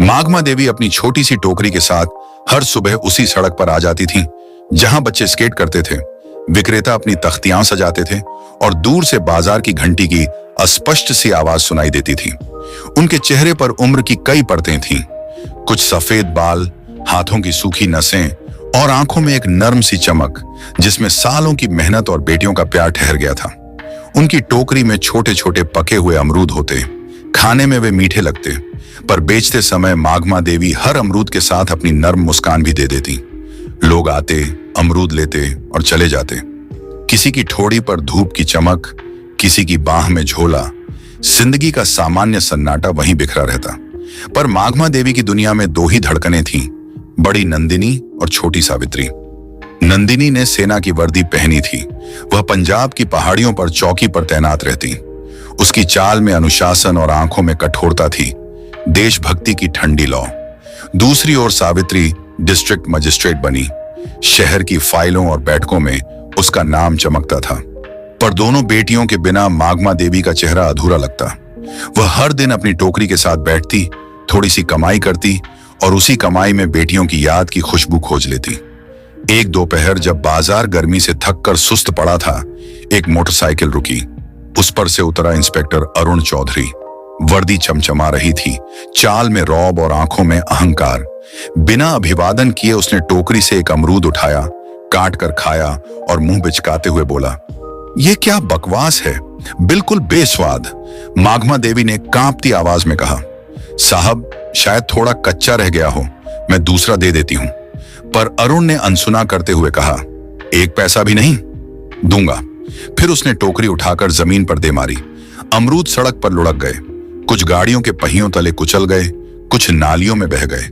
माघमा देवी अपनी छोटी सी टोकरी के साथ हर सुबह उसी सड़क पर आ जाती थीं, जहां बच्चे स्केट करते थे, विक्रेता अपनी तख्तियां सजाते थे और दूर से बाजार की घंटी की अस्पष्ट सी आवाज सुनाई देती थी। उनके चेहरे पर उम्र की कई परतें थीं, कुछ सफेद बाल, हाथों की सूखी नसें और आंखों में एक नर्म सी चमक, जिसमें सालों की मेहनत और बेटियों का प्यार ठहर गया था। उनकी टोकरी में छोटे छोटे पके हुए अमरूद होते, खाने में वे मीठे लगते, पर बेचते समय माघमा देवी हर अमरूद के साथ अपनी नर्म मुस्कान भी दे देती। लोग आते, अमरूद लेते और चले जाते। किसी की ठोड़ी पर धूप की चमक, किसी की बाह में झोला, जिंदगी का सामान्य सन्नाटा वहीं बिखरा रहता। पर माघमा देवी की दुनिया में दो ही धड़कनें थीं, बड़ी नंदिनी और छोटी सावित्री। नंदिनी ने सेना की वर्दी पहनी थी, वह पंजाब की पहाड़ियों पर चौकी पर तैनात रहती। उसकी चाल में अनुशासन और आंखों में कठोरता थी, देशभक्ति की ठंडी लौ। दूसरी ओर सावित्री डिस्ट्रिक्ट मजिस्ट्रेट बनी। शहर की फाइलों और बैठकों में उसका नाम चमकता था, पर दोनों बेटियों के बिना माघमा देवी का चेहरा अधूरा लगता। वह हर दिन अपनी टोकरी के साथ बैठती, थोड़ी सी कमाई करती और उसी कमाई में बेटियों की याद की खुशबू खोज लेती। एक दोपहर जब बाजार गर्मी से थककर सुस्त पड़ा था, एक मोटरसाइकिल रुकी। उस पर से उतरा इंस्पेक्टर अरुण चौधरी। वर्दी चमचमा रही थी, चाल में रौब और आंखों में अहंकार। बिना अभिवादन किए उसने टोकरी से एक अमरूद उठाया, काट कर खाया और मुंह बिचकाते हुए बोला, "यह क्या बकवास है, बिल्कुल बेस्वाद।" माघमा देवी ने कांपती आवाज में कहा, "साहब, शायद थोड़ा कच्चा रह गया हो, मैं दूसरा दे देती हूं।" पर अरुण ने अनसुना करते हुए कहा, "एक पैसा भी नहीं दूंगा।" फिर उसने टोकरी उठाकर जमीन पर दे मारी। अमरूद सड़क पर लुढ़क गए, कुछ गाड़ियों के पहियों तले कुचल गए, कुछ नालियों में बह गए।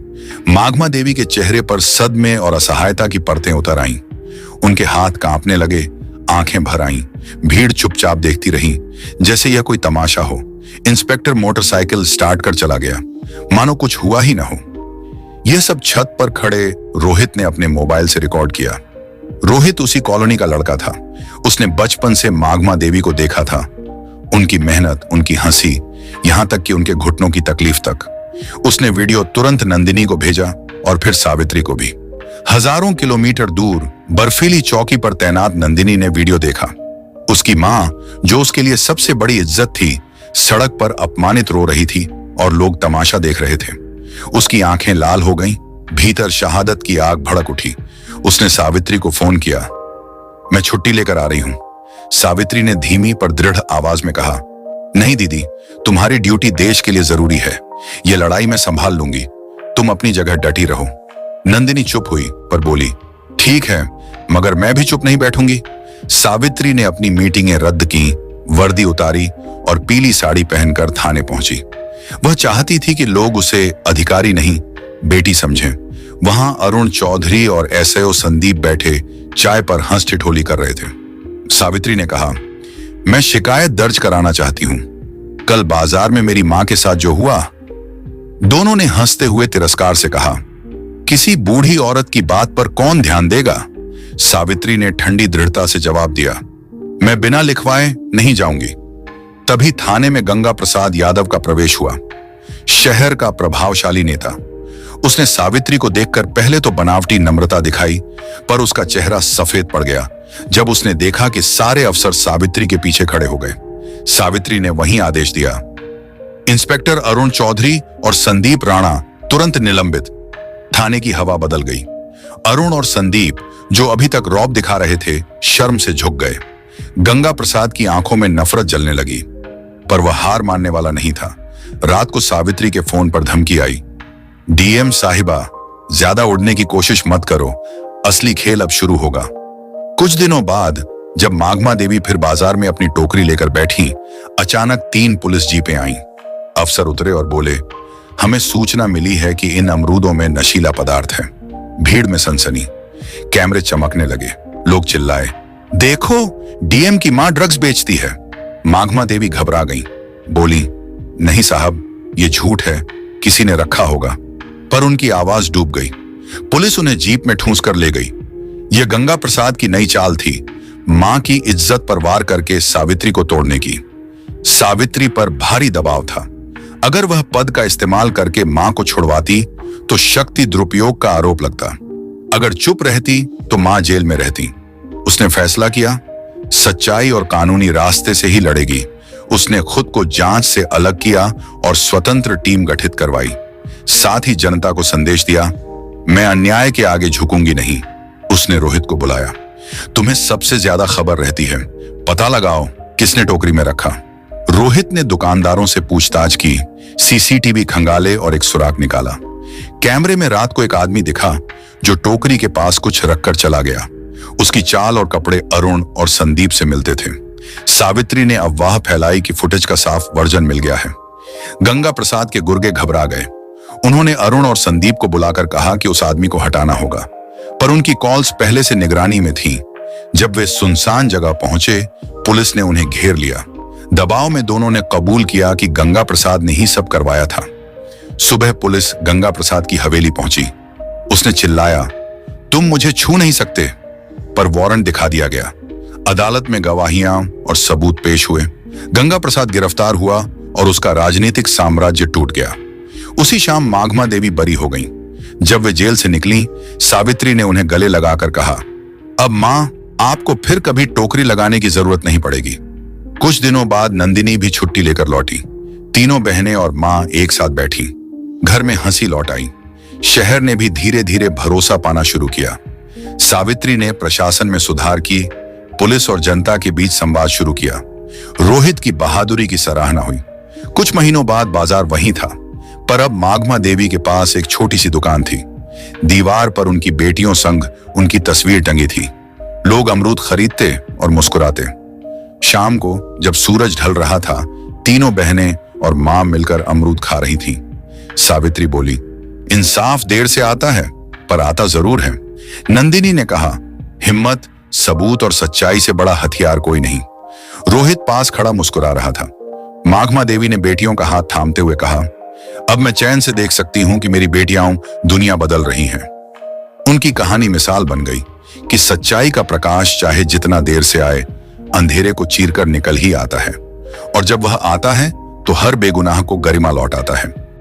माघमा देवी के चेहरे पर सदमे और असहायता की परतें उतर आईं। उनके हाथ कांपने लगे, आंखें भर आईं। भीड़ चुपचाप देखती रही, जैसे यह कोई तमाशा हो। इंस्पेक्टर मोटरसाइकिल स्टार्ट कर चला गया, मानो कुछ हुआ ही ना हो। यह सब छत पर खड़े रोहित ने अपने मोबाइल से रिकॉर्ड किया। रोहित उसी कॉलोनी का लड़का था। उसने बचपन से माघमा देवी को देखा था, उनकी मेहनत, उनकी हंसी, यहां तक कि उनके घुटनों की तकलीफ तक। उसने वीडियो तुरंत नंदिनी को भेजा और फिर सावित्री को भी। हजारों किलोमीटर दूर बर्फीली चौकी पर तैनात नंदिनी ने वीडियो देखा। उसकी मां, जो उसके लिए सबसे बड़ी इज्जत थी, सड़क पर अपमानित रो रही थी और लोग तमाशा देख रहे थे। उसकी आंखें लाल हो गईं, भीतर शहादत की आग भड़क उठी। उसने सावित्री को फोन किया, "मैं छुट्टी लेकर आ रही हूं।" सावित्री ने धीमी पर दृढ़ आवाज में कहा, "नहीं दीदी, तुम्हारी ड्यूटी देश के लिए जरूरी है। यह लड़ाई मैं संभाल लूंगी, तुम अपनी जगह डटी रहो।" नंदिनी चुप हुई पर बोली, "ठीक है, मगर मैं भी चुप नहीं बैठूंगी।" सावित्री ने अपनी मीटिंगें रद्द की, वर्दी उतारी और पीली साड़ी पहनकर थाने पहुंची। वह चाहती थी कि लोग उसे अधिकारी नहीं, बेटी समझें। वहां अरुण चौधरी और एसएओ संदीप बैठे चाय पर हंस ठिठोली कर रहे थे। सावित्री ने कहा, "मैं शिकायत दर्ज कराना चाहती हूं। कल बाजार में मेरी मां के साथ जो हुआ।" दोनों ने हंसते हुए तिरस्कार से कहा, "किसी बूढ़ी औरत की बात पर कौन ध्यान देगा?" सावित्री ने ठंडी दृढ़ता से जवाब दिया, "मैं बिना लिखवाए नहीं जाऊंगी।" तभी थाने में गंगा प्रसाद यादव का प्रवेश हुआ, शहर का प्रभावशाली नेता। उसने सावित्री को देखकर पहले तो बनावटी नम्रता दिखाई, पर उसका चेहरा सफेद पड़ गया जब उसने देखा कि सारे अफसर सावित्री के पीछे खड़े हो गए। सावित्री ने वहीं आदेश दिया, "इंस्पेक्टर अरुण चौधरी और संदीप राणा तुरंत निलंबित।" थाने की हवा बदल गई। अरुण और संदीप, जो अभी तक रौब दिखा रहे थे, शर्म से झुक गए। गंगा प्रसाद की आंखों में नफरत जलने लगी, पर वह हार मानने वाला नहीं था। रात को सावित्री के फोन पर धमकी आई, "डीएम साहिबा, ज्यादा उड़ने की कोशिश मत करो, असली खेल अब शुरू होगा।" कुछ दिनों बाद जब माघमा देवी फिर बाजार में अपनी टोकरी लेकर बैठी, अचानक 3 पुलिस जीपें आईं। अफसर उतरे और बोले, "हमें सूचना मिली है कि इन अमरूदों में नशीला पदार्थ है।" भीड़ में सनसनी, कैमरे चमकने लगे, लोग चिल्लाए, "देखो, डीएम की मां ड्रग्स बेचती है।" माघमा देवी घबरा गईं, बोली, "नहीं साहब, ये झूठ है, किसी ने रखा होगा।" पर उनकी आवाज डूब गई। पुलिस उन्हें जीप में ठूंस कर ले गई। यह गंगा प्रसाद की नई चाल थी, मां की इज्जत पर वार करके सावित्री को तोड़ने की। सावित्री पर भारी दबाव था। अगर वह पद का इस्तेमाल करके मां को छुड़वाती तो शक्ति दुरुपयोग का आरोप लगता। अगर चुप रहती तो मां जेल में रहती। उसने फैसला किया, सच्चाई और कानूनी रास्ते से ही लड़ेगी। उसने खुद को जांच से अलग किया और स्वतंत्र टीम गठित करवाई। साथ ही जनता को संदेश दिया, मैं अन्याय के आगे झुकूंगी नहीं। उसने रोहित को बुलाया, तुम्हें सबसे ज्यादा खबर रहती है, पता लगाओ किसने टोकरी में रखा। रोहित ने दुकानदारों से पूछताछ की, सीसीटीवी खंगाले और एक सुराग निकाला। कैमरे में रात को एक आदमी दिखा जो टोकरी के पास कुछ रखकर चला गया। उसकी चाल और कपड़े अरुण और संदीप से मिलते थे। सावित्री ने अफवाह फैलाई कि फुटेज का साफ वर्जन मिल गया है। गंगा प्रसाद के गुर्गे घबरा गए। उन्होंने अरुण और संदीप को बुलाकर कहा कि उस आदमी को हटाना होगा, पर उनकी कॉल्स पहले से निगरानी में थीं। जब वे सुनसान जगह पहुंचे, पुलिस ने उन्हें घेर लिया। दबाव में दोनों ने कबूल किया कि गंगा प्रसाद ने ही सब करवाया था। सुबह पुलिस गंगा प्रसाद की हवेली पहुंची। उसने चिल्लाया, तुम मुझे छू नहीं सकते, पर वारंट दिखा दिया गया। अदालत में गवाहियां और सबूत पेश हुए। गंगा प्रसाद गिरफ्तार हुआ और उसका राजनीतिक साम्राज्य टूट गया। उसी शाम माघमा देवी बरी हो गईं। जब वे जेल से निकली, सावित्री ने उन्हें गले लगाकर कहा, अब मां, आपको फिर कभी टोकरी लगाने की जरूरत नहीं पड़ेगी। कुछ दिनों बाद नंदिनी भी छुट्टी लेकर लौटी। तीनों बहनें और मां एक साथ बैठी। घर में हंसी लौट आई। शहर ने भी धीरे धीरे भरोसा पाना शुरू किया। सावित्री ने प्रशासन में सुधार की, पुलिस और जनता के बीच संवाद शुरू किया। रोहित की बहादुरी की सराहना हुई। कुछ महीनों बाद बाजार वहीं था, पर अब माघमा देवी के पास एक छोटी सी दुकान थी। दीवार पर उनकी बेटियों संग उनकी तस्वीर टंगी थी। लोग अमरूद खरीदते और मुस्कुराते। शाम को जब सूरज ढल रहा था, तीनों बहनें और मां मिलकर अमरूद खा रही थीं। सावित्री बोली, इंसाफ देर से आता है, पर आता जरूर है। नंदिनी ने कहा, हिम्मत, सबूत और सच्चाई से बड़ा हथियार कोई नहीं। रोहित पास खड़ा मुस्कुरा रहा था। माघमा देवी ने बेटियों का हाथ थामते हुए कहा, अब मैं चैन से देख सकती हूं कि मेरी बेटियां दुनिया बदल रही हैं। उनकी कहानी मिसाल बन गई कि सच्चाई का प्रकाश चाहे जितना देर से आए, अंधेरे को चीरकर निकल ही आता है, और जब वह आता है तो हर बेगुनाह को गरिमा लौट आता है।